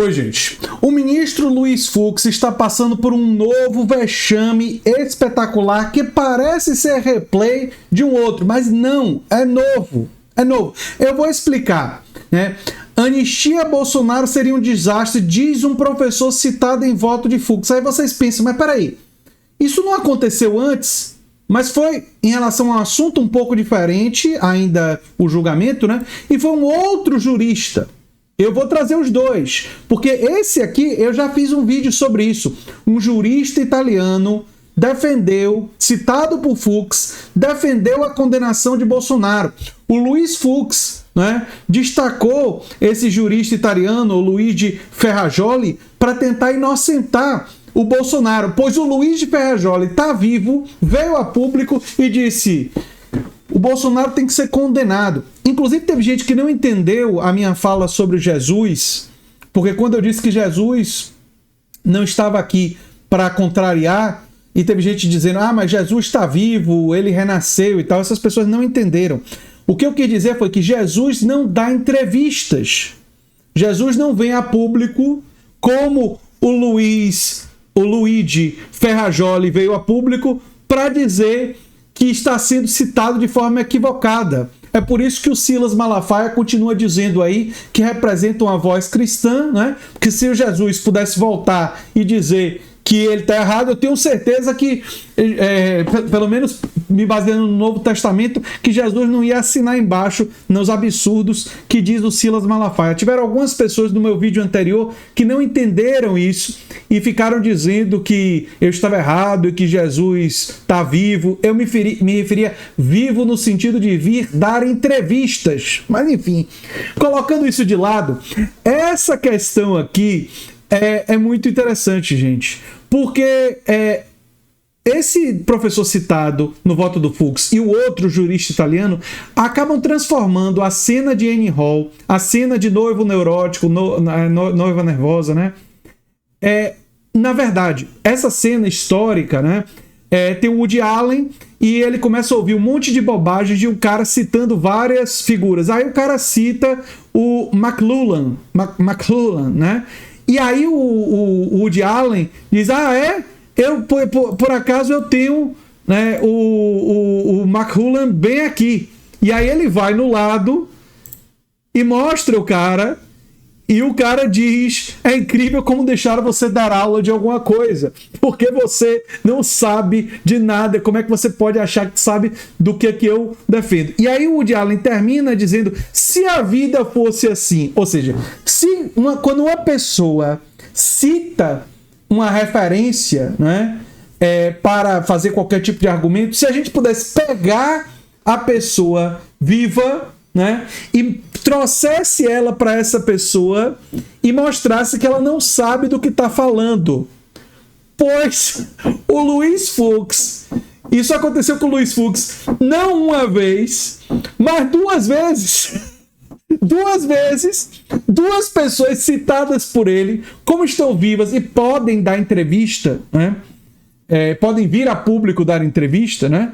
Oi, gente. O ministro Luiz Fux está passando por um novo vexame espetacular que parece ser replay de um outro, mas não, é novo. É novo. Eu vou explicar, né? Anistia Bolsonaro seria um desastre, diz um professor citado em voto de Fux. Aí vocês pensam, mas peraí, isso não aconteceu antes? Mas foi em relação a um assunto um pouco diferente, ainda o julgamento, né? E foi um outro jurista. Eu vou trazer os dois, porque esse aqui eu já fiz um vídeo sobre isso. Um jurista italiano defendeu, citado por Fux, defendeu a condenação de Bolsonaro. O Luiz Fux, né, destacou esse jurista italiano, o Luigi Ferrajoli, para tentar inocentar o Bolsonaro, pois o Luigi Ferrajoli está vivo, veio a público e disse: o Bolsonaro tem que ser condenado. Inclusive teve gente que não entendeu a minha fala sobre Jesus, porque quando eu disse que Jesus não estava aqui para contrariar, e teve gente dizendo, mas Jesus está vivo, ele renasceu e tal, essas pessoas não entenderam. O que eu quis dizer foi que Jesus não dá entrevistas. Jesus não vem a público como o Luigi Ferrajoli veio a público para dizer que está sendo citado de forma equivocada. É por isso que o Silas Malafaia continua dizendo aí que representa uma voz cristã, né? Porque se o Jesus pudesse voltar e dizer que ele está errado, eu tenho certeza que, pelo menos me baseando no Novo Testamento, que Jesus não ia assinar embaixo nos absurdos que diz o Silas Malafaia. Tiveram algumas pessoas no meu vídeo anterior que não entenderam isso e ficaram dizendo que eu estava errado e que Jesus está vivo. Eu me referia vivo no sentido de vir dar entrevistas. Mas enfim, colocando isso de lado, essa questão aqui é muito interessante, gente. Porque esse professor citado no voto do Fux e o outro jurista italiano acabam transformando a cena de Annie Hall, a cena de noivo neurótico, noiva nervosa, né? Na verdade, essa cena histórica, né? Tem o Woody Allen e ele começa a ouvir um monte de bobagens de um cara citando várias figuras. Aí o cara cita o McLuhan, né? E aí o Woody Allen diz, eu por acaso eu tenho, né, o McLuhan bem aqui. E aí ele vai no lado e mostra o cara, e o cara diz, é incrível como deixaram você dar aula de alguma coisa, porque você não sabe de nada, como é que você pode achar que sabe do que eu defendo? E aí o Woody Allen termina dizendo, se a vida fosse assim, ou seja, quando uma pessoa cita uma referência, né, para fazer qualquer tipo de argumento, se a gente pudesse pegar a pessoa viva, né, e trouxesse ela para essa pessoa e mostrasse que ela não sabe do que está falando. Pois o Luiz Fux, isso aconteceu com o Luiz Fux não uma vez, mas duas vezes. Duas pessoas citadas por ele, como estão vivas e podem dar entrevista, né? Podem vir a público dar entrevista, né?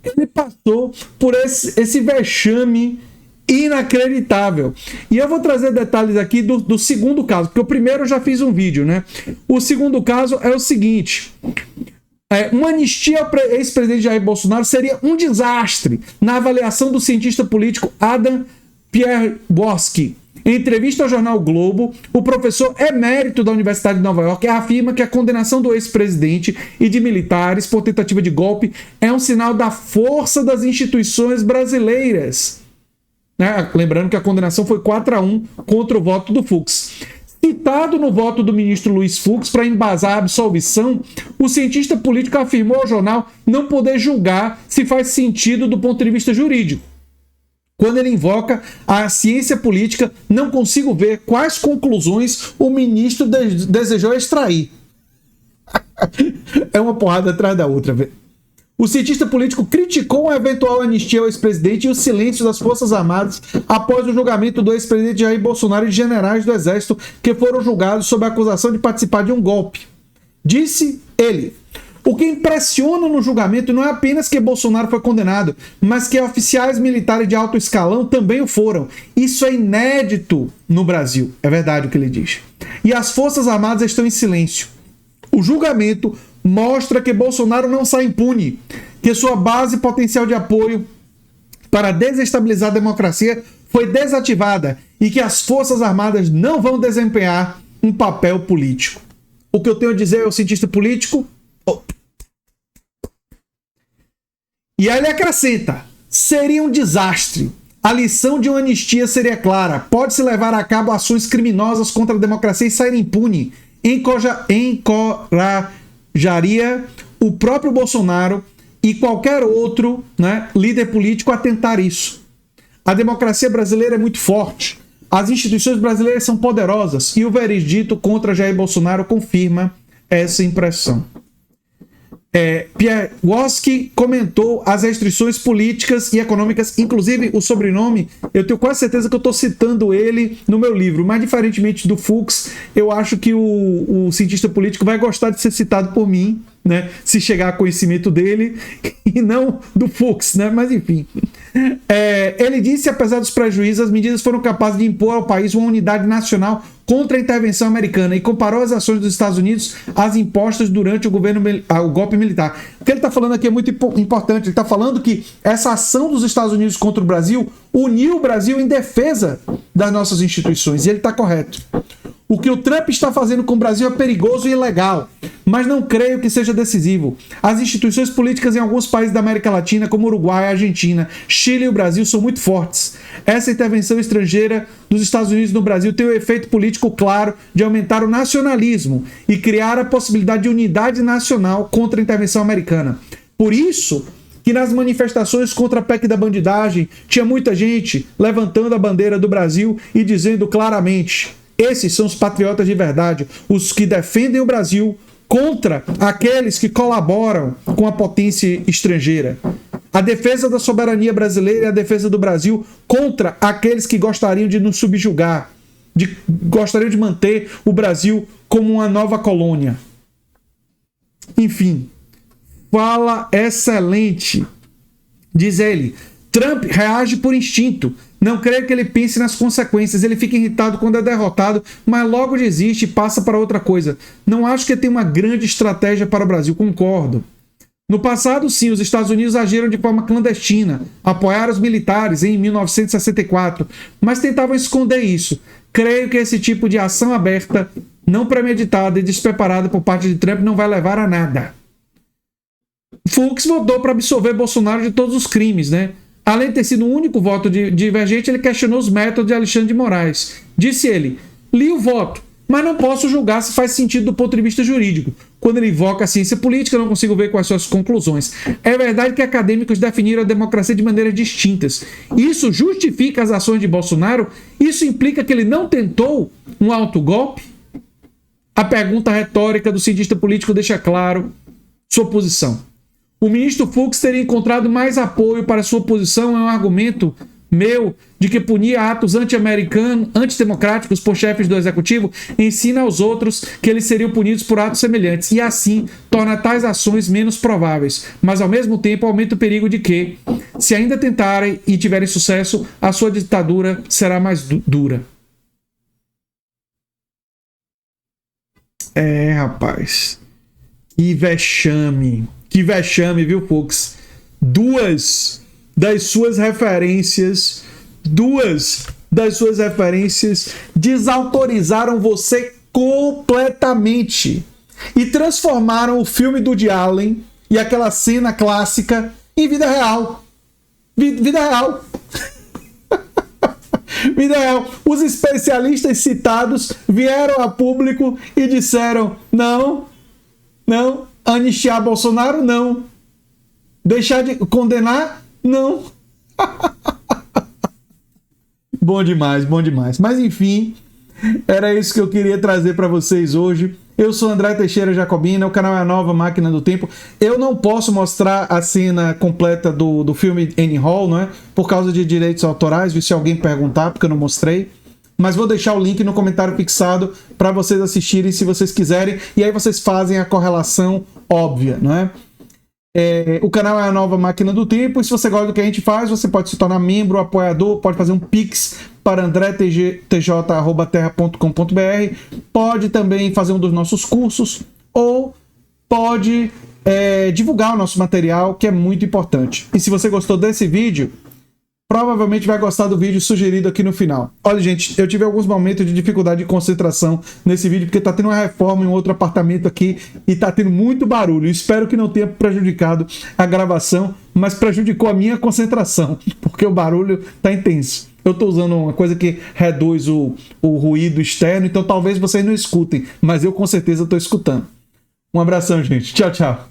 Ele passou por esse vexame inacreditável. E eu vou trazer detalhes aqui do segundo caso, porque o primeiro eu já fiz um vídeo, né? O segundo caso é o seguinte: uma anistia ao ex-presidente Jair Bolsonaro seria um desastre, na avaliação do cientista político Adam Pierzbowski. Em entrevista ao jornal Globo, o professor emérito da Universidade de Nova York afirma que a condenação do ex-presidente e de militares por tentativa de golpe é um sinal da força das instituições brasileiras. Lembrando que a condenação foi 4-1 contra o voto do Fux. Citado no voto do ministro Luiz Fux para embasar a absolvição, o cientista político afirmou ao jornal não poder julgar se faz sentido do ponto de vista jurídico. Quando ele invoca a ciência política, não consigo ver quais conclusões o ministro desejou extrair. É uma porrada atrás da outra, velho. O cientista político criticou a eventual anistia ao ex-presidente e o silêncio das Forças Armadas após o julgamento do ex-presidente Jair Bolsonaro e de generais do Exército que foram julgados sob a acusação de participar de um golpe. Disse ele: o que impressiona no julgamento não é apenas que Bolsonaro foi condenado, mas que oficiais militares de alto escalão também o foram. Isso é inédito no Brasil. É verdade o que ele diz. e as Forças Armadas estão em silêncio. O julgamento mostra que Bolsonaro não sai impune, que sua base potencial de apoio para desestabilizar a democracia foi desativada e que as Forças Armadas não vão desempenhar um papel político. O que eu tenho a dizer ao cientista político? E aí ele acrescenta: seria um desastre. A lição de uma anistia seria clara. Pode-se levar a cabo ações criminosas contra a democracia e sair impune. Encorajaria o próprio Bolsonaro e qualquer outro, né, líder político a tentar isso. A democracia brasileira é muito forte. As instituições brasileiras são poderosas e o veredito contra Jair Bolsonaro confirma essa impressão. Pierre Woski comentou as restrições políticas e econômicas, inclusive o sobrenome, eu tenho quase certeza que eu estou citando ele no meu livro, mas diferentemente do Fux, eu acho que o cientista político vai gostar de ser citado por mim, né, se chegar a conhecimento dele, e não do Fux, né, mas enfim. Ele disse que, apesar dos prejuízos, as medidas foram capazes de impor ao país uma unidade nacional contra a intervenção americana e comparou as ações dos Estados Unidos às impostas durante o golpe militar. O que ele está falando aqui é muito importante. Ele está falando que essa ação dos Estados Unidos contra o Brasil uniu o Brasil em defesa das nossas instituições, e ele está correto. O que o Trump está fazendo com o Brasil é perigoso e ilegal, mas não creio que seja decisivo. As instituições políticas em alguns países da América Latina, como Uruguai, Argentina, Chile e o Brasil, são muito fortes. Essa intervenção estrangeira dos Estados Unidos no Brasil tem o efeito político claro de aumentar o nacionalismo e criar a possibilidade de unidade nacional contra a intervenção americana. Por isso que nas manifestações contra a PEC da bandidagem tinha muita gente levantando a bandeira do Brasil e dizendo claramente: esses são os patriotas de verdade, os que defendem o Brasil contra aqueles que colaboram com a potência estrangeira. A defesa da soberania brasileira e a defesa do Brasil contra aqueles que gostariam de nos subjugar, gostariam de manter o Brasil como uma nova colônia. Enfim, fala excelente. Diz ele: Trump reage por instinto. Não creio que ele pense nas consequências. Ele fica irritado quando é derrotado, mas logo desiste e passa para outra coisa. Não acho que tem uma grande estratégia para o Brasil. Concordo. No passado, sim, os Estados Unidos agiram de forma clandestina, apoiaram os militares em 1964, mas tentavam esconder isso. Creio que esse tipo de ação aberta, não premeditada e despreparada por parte de Trump não vai levar a nada. Fux votou para absolver Bolsonaro de todos os crimes, né? Além de ter sido o único voto divergente, ele questionou os métodos de Alexandre de Moraes. Disse ele: li o voto, mas não posso julgar se faz sentido do ponto de vista jurídico. Quando ele invoca a ciência política, eu não consigo ver quais são as conclusões. É verdade que acadêmicos definiram a democracia de maneiras distintas. Isso justifica as ações de Bolsonaro? Isso implica que ele não tentou um autogolpe? A pergunta retórica do cientista político deixa claro sua posição. O ministro Fux teria encontrado mais apoio para sua posição em um argumento meu de que punir atos anti-americanos, antidemocráticos por chefes do executivo ensina aos outros que eles seriam punidos por atos semelhantes e assim torna tais ações menos prováveis, mas ao mesmo tempo aumenta o perigo de que, se ainda tentarem e tiverem sucesso, a sua ditadura será mais dura. Rapaz, que vexame. Que vexame, viu, Fux? Duas das suas referências desautorizaram você completamente e transformaram o filme do Woody Allen e aquela cena clássica em vida real. Vida real. Vida real. Os especialistas citados vieram a público e disseram: não. Anistiar Bolsonaro, não. Deixar de condenar, não. Bom demais. Mas enfim, era isso que eu queria trazer para vocês hoje. Eu sou André Teixeira Jacobina, o canal é a Nova Máquina do Tempo. Eu não posso mostrar a cena completa do filme Annie Hall, não é? Por causa de direitos autorais, se alguém perguntar, porque eu não mostrei. Mas vou deixar o link no comentário fixado para vocês assistirem se vocês quiserem. E aí vocês fazem a correlação óbvia, não é? O canal é a Nova Máquina do Tempo, e se você gosta do que a gente faz, você pode se tornar membro, apoiador, pode fazer um pix para andretj@terra.com.br, pode também fazer um dos nossos cursos, ou pode divulgar o nosso material, que é muito importante. E se você gostou desse vídeo, provavelmente vai gostar do vídeo sugerido aqui no final. Olha, gente, eu tive alguns momentos de dificuldade de concentração nesse vídeo, porque tá tendo uma reforma em outro apartamento aqui e tá tendo muito barulho. Espero que não tenha prejudicado a gravação, mas prejudicou a minha concentração, porque o barulho tá intenso. Eu tô usando uma coisa que reduz o ruído externo, então talvez vocês não escutem, mas eu com certeza tô escutando. Um abração, gente. Tchau, tchau.